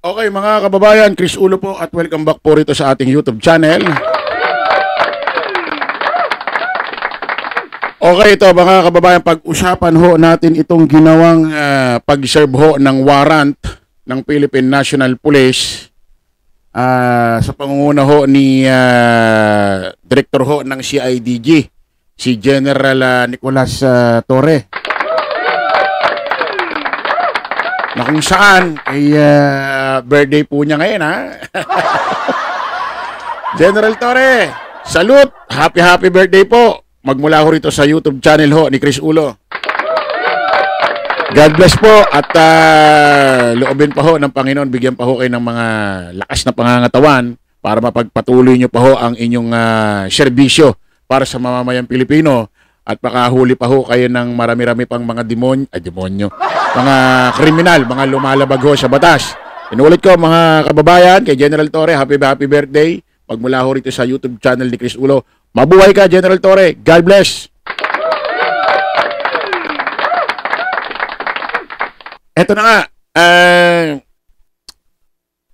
Okay mga kababayan, Chris Ulo po at welcome back po rito sa ating YouTube channel. Okay, ito mga kababayan, pag-usapan ho natin itong ginawang pag-serve ho ng warrant ng Philippine National Police sa pangunguna ho ni Director ho ng CIDG, si General Nicolas Torre. Na kung saan ay birthday po niya ngayon, ha? General Torre, salute! Happy birthday po! Magmula ho rito sa YouTube channel ho ni Chris Ulo. God bless po at loobin pa ho ng Panginoon, bigyan pa ho kayo ng mga lakas na pangangatawan para mapagpatuloy nyo pa ho ang inyong serbisyo para sa mamamayang Pilipino. At makahuli pa ho kayo ng marami-rami pang mga demonyo, mga kriminal, mga lumalabag ho sa batas. Inuulit ko mga kababayan, kay General Torre, happy birthday. Pagmula ho rito sa YouTube channel ni Chris Ulo. Mabuhay ka, General Torre. God bless. Eto na nga,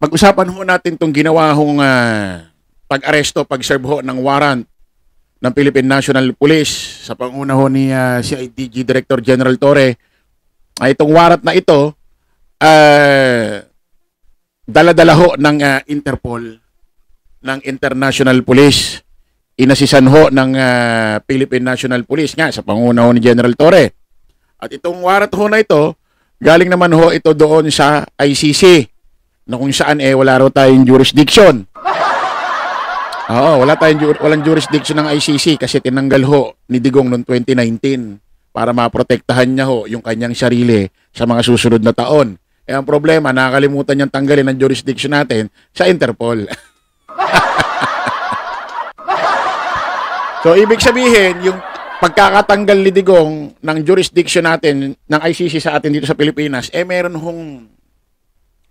pag-usapan ho natin itong ginawa hong pag-aresto, pag-serve ho ng warrant ng Philippine National Police sa panguna ho ni CIDG Director General Torre. Itong warrant na ito, dala-dala ho ng Interpol, ng International Police. Inasisan ho ng Philippine National Police nga sa panguna ho ni General Torre. At itong warrant ho na ito, galing naman ho ito doon sa ICC, na kung saan wala raw tayong jurisdiction. Oo, walang jurisdiction ng ICC kasi tinanggal ho ni Digong noong 2019 para maprotektahan niya ho yung kanyang sarili sa mga susunod na taon. Ang problema, nakakalimutan niyang tanggalin ang jurisdiction natin sa Interpol. So, ibig sabihin, yung pagkakatanggal ni Digong ng jurisdiction natin, ng ICC sa atin dito sa Pilipinas, meron hong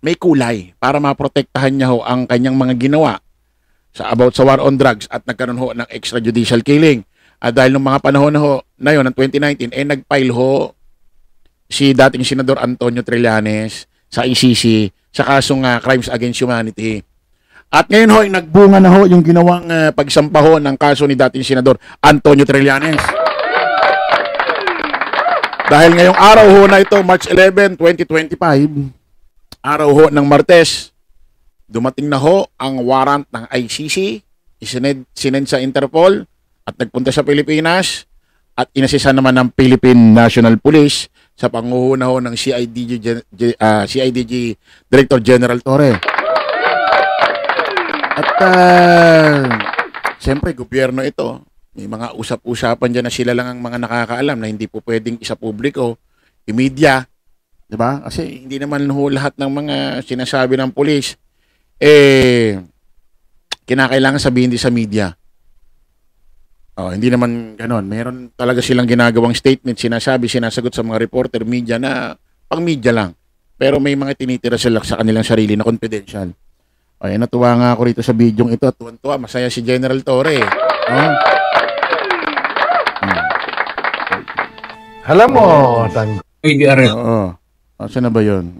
may kulay para maprotektahan niya ho ang kanyang mga ginawa about sa war on drugs at nagkaroon ho ng extrajudicial killing. Dahil nung mga panahon na yun, ng 2019, nag-file ho si dating Senador Antonio Trillanes sa ICC sa kasong Crimes Against Humanity. At ngayon ho, nagbunga na ho yung ginawang pagsampa ho ng kaso ni dating Senador Antonio Trillanes. Dahil ngayong araw ho na ito, March 11, 2025, araw ho ng Martes, dumating na ho ang warrant ng ICC, sinend sa Interpol at nagpunta sa Pilipinas at inasisan naman ng Philippine National Police sa panguhuna ho ng CIDG Director General Torre. At siyempre, gobyerno ito. May mga usap-usapan dyan na sila lang ang mga nakakaalam na hindi po pwedeng isa publiko, i-media. Diba? Kasi hindi naman ho lahat ng mga sinasabi ng police kinakailangan sabihin din sa media. Hindi naman ganon. Meron talaga silang ginagawang statement, sinasagot sa mga reporter, media na pang media lang. Pero may mga tinitira sila sa kanilang sarili na confidential. Natuwa nga ako rito sa bidyong ito. Tuwan-tuwa, masaya si General Torre. Alam mo, saan na ba yun?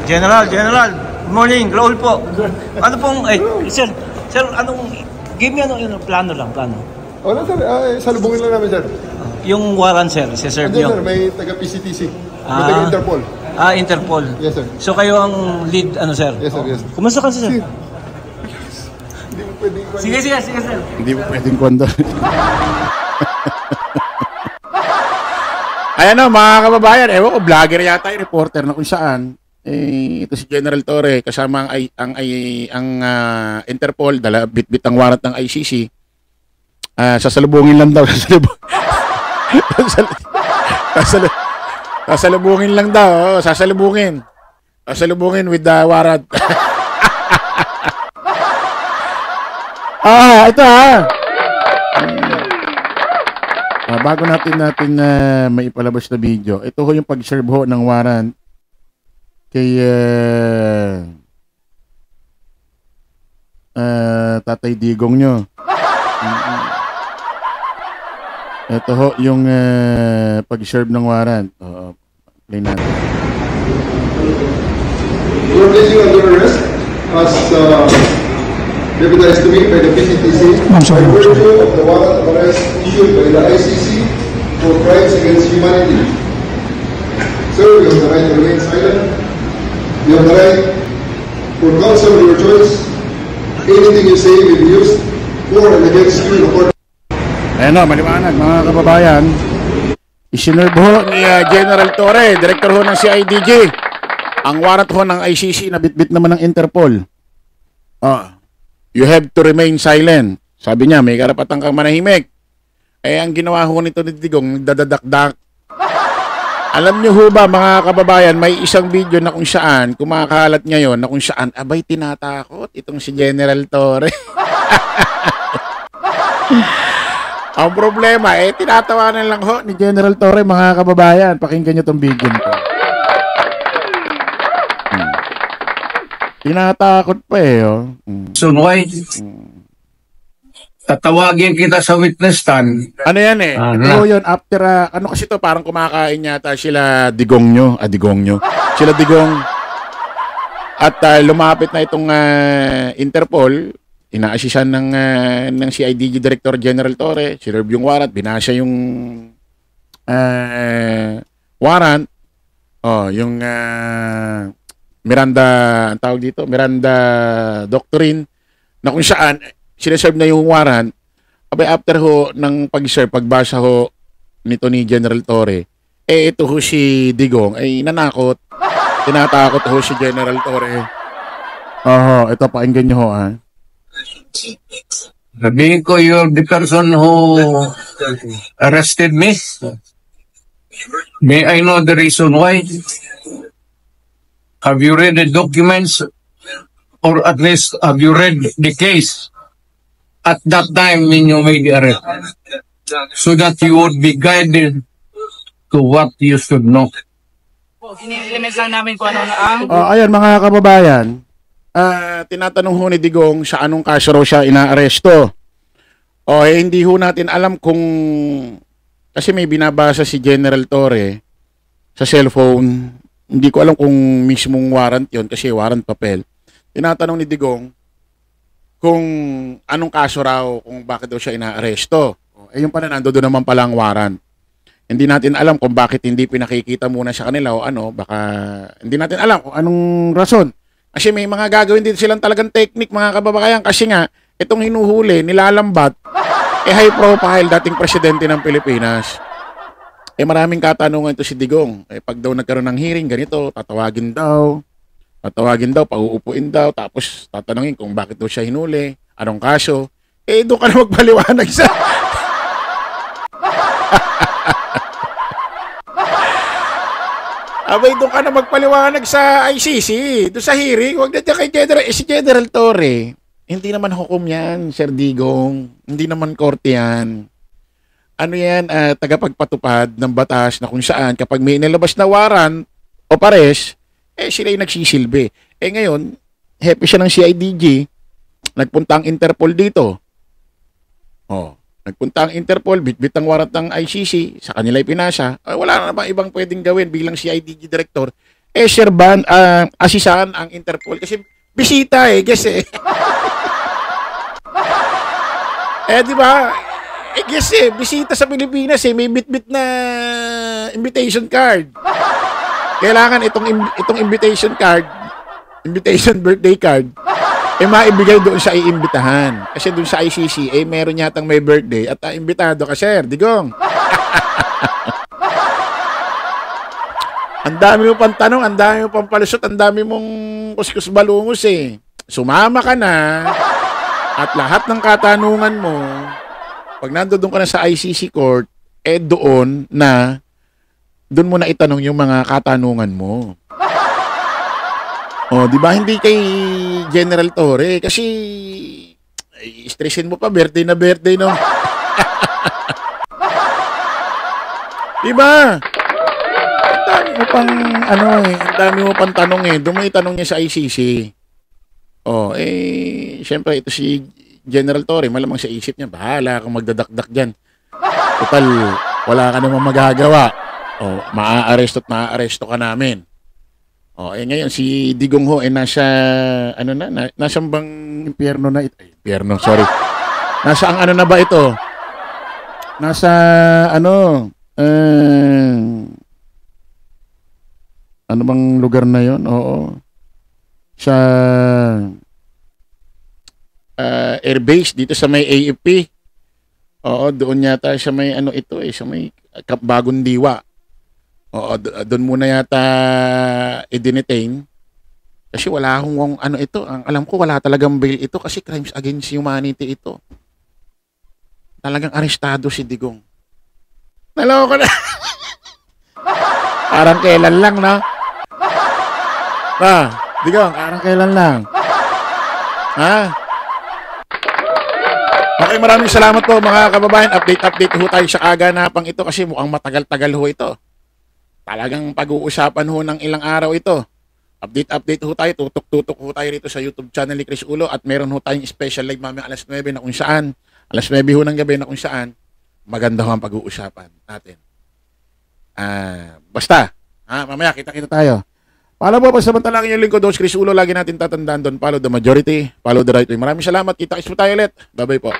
General, good morning, Raul po. Ano pong, sir, give me yung plano. Wala sir, salubungin lang namin sir. Yung warrant sir, si-serve Hindi nyo. sir, may taga-PCTC, may taga-Interpol. Interpol. Yes sir. So kayo ang lead, sir? Yes sir, yes. Kumusta ka sir? Hindi mo pwedeng... Sige sir. Hindi mo pwedeng kwento. Ayan o, mga kababayan, ewan ko, vlogger yata yung reporter na kung saan. Ito si General Torre, kasama ang Interpol, bit-bit ang warrant ng ICC. Sasalubungin lang daw. Sasalubungin lang daw. Sasalubungin with the warrant. Ito bago natin may ipalabas na video. Ito ho yung pag-serve ho ng warrant kay Tatay Digong nyo. Ito ho yung pag-serve ng warrant. Play natin. You are placing under arrest as deputized to me by the PCTC by virtue of the warrant of arrest issued by the ICC for crimes against humanity. Sir, you have the right to remain silent. You have the right for counsel of your choice. Anything you say will be used for and against you in the court. Ayan o, maliwanag mga kababayan. Isinerve ho ni General Torre, Director ho ng CIDG. Ang warrant ho ng ICC na bitbit naman ng Interpol. You have to remain silent. Sabi niya, may karapatan kang manahimik. Eh, ang ginawa ho nito ni Digong, nagdadakdak. Alam niyo ho ba mga kababayan, may isang video na kung saan, kumakalat ngayon na kung saan, abay tinatakot itong si General Torre. Ang problema, tinatawanan lang ho ni General Torre mga kababayan. Pakinggan niyo tong video nito. Tinatakot pa So, why? Tatawagin kita sa witness stand. Ano yan Ano yun, after, ano kasi to parang kumakain yata sila Digong nyo. Digong nyo. Sila Digong. At lumapit na itong Interpol. Ina-assisan ng CIDG Director General Torre. Sinurve yung warrant. Binasa yung warrant. Yung Miranda, ang tawag dito, Miranda Doctrine, na kung saan sineserve na yung warrant. Abay, after ho ng pag-serve, pagbasa ho nito ni General Torre, ito ho si Digong ay nanakot. Tinatakot ho si General Torre. Ito, pakinggan nyo ho Sabihin ko, you're the person who arrested me. May I know the reason why? Have you read the documents? Or at least, have you read the case at that time when you made the arrest? So that you would be guided to what you should know. Sinilimis lang namin kung ano na ang... Ayan mga kababayan, tinatanong ho ni Digong sa anong kaso raw siya inaaresto. Hindi ho natin alam kung... Kasi may binabasa si General Torre sa cellphone. Hindi ko alam kung mismong warrant yon kasi warrant papel. Tinatanong ni Digong kung anong kaso raw, kung bakit daw siya inaaresto. Yung pala, nandoon naman pala ang warrant. Hindi natin alam kung bakit hindi pinakikita muna sa kanila o ano, baka hindi natin alam kung anong rason. Kasi may mga gagawin din silang talagang technique mga kababayan kasi nga, itong hinuhuli, nilalambat, high profile dating presidente ng Pilipinas. Maraming katanungan ito si Digong. Pag daw nagkaroon ng hearing, ganito, tatawagin daw, pauupuin daw, tapos tatanungin kung bakit daw siya hinuli, anong kaso. Doon ka na magpaliwanag sa... Abay, doon ka na magpaliwanag sa ICC, doon sa hearing, huwag na dyan kay General, si General Torre. Hindi naman hukom yan, Sir Digong. Hindi naman korte yan. Ano yan, tagapagpatupad ng batas na kung saan kapag may inilabas na warrant o pares, sila yung nagsisilbi. Ngayon, hepe siya ng CIDG, nagpunta ang Interpol dito. Nagpunta ang Interpol, bitbit ang warrant ng ICC, sa kanila ipinasa. Wala na namang ibang pwedeng gawin bilang CIDG Director. Serban, asisahan ang Interpol kasi bisita guess di ba? Guess bisita sa Pilipinas may bit-bit na invitation card. Kailangan itong invitation card, invitation birthday card, maibigay doon sa iimbitahan. Kasi doon sa ICC, meron yatang may birthday at imbitado ka, Sir Digong. Ang dami mo pang tanong, ang dami mo pang palusot, ang dami mong kuskus balungos Sumama ka na at lahat ng katanungan mo, pag nandoon ka na sa ICC court, doon mo na itanong yung mga katanungan mo. Di ba hindi kay General Torre kasi stressin mo pa birthday na birthday no. Di ba? Ang dami mo pang ang dami mo pang tanong doon mo itanong niya sa ICC. Syempre ito si General Torre, malamang sa isip niya, bahala kang magdadakdak dyan. Total, wala ka namang magagawa. Oh, maaaresto at maaaresto ka namin. Oh, ngayon si Digong ho nasa ano nasa bang impyerno na ito? Impyerno, sorry. Nasa ang ano na ba ito? Nasa ano ano bang lugar na 'yon? Oo. Sa airbase dito sa may AFP. Oo, doon yata sa may ano ito sa may Bagong Diwa. Oo, doon muna yata i-detain. Kasi wala akong ano ito. Ang alam ko wala talagang bail ito kasi crimes against humanity ito. Talagang arestado si Digong. Naloko na. Parang kailan lang, no? Digong, parang kailan lang. Ha? Okay, maraming salamat po mga kababayan. Update ho tayo sa kaganapang ito kasi mukhang matagal-tagal ho ito. Talagang pag-uusapan ho ng ilang araw ito. Update ho tayo. Tutok-tutok ho tayo rito sa YouTube channel ni Chris Ulo at meron ho tayong special live mamaya alas 9 na kung saan. Alas 9 ho ng gabi na kung saan. Maganda ho ang pag-uusapan natin. Basta. Mamaya kita-kita tayo. Paalam po, pasamantalang yung lingkod, Chris Ulo. Lagi natin tatandaan doon. Follow the majority. Follow the right way. Maraming salamat. Kita-kits po tayo ulit. Bye-bye po.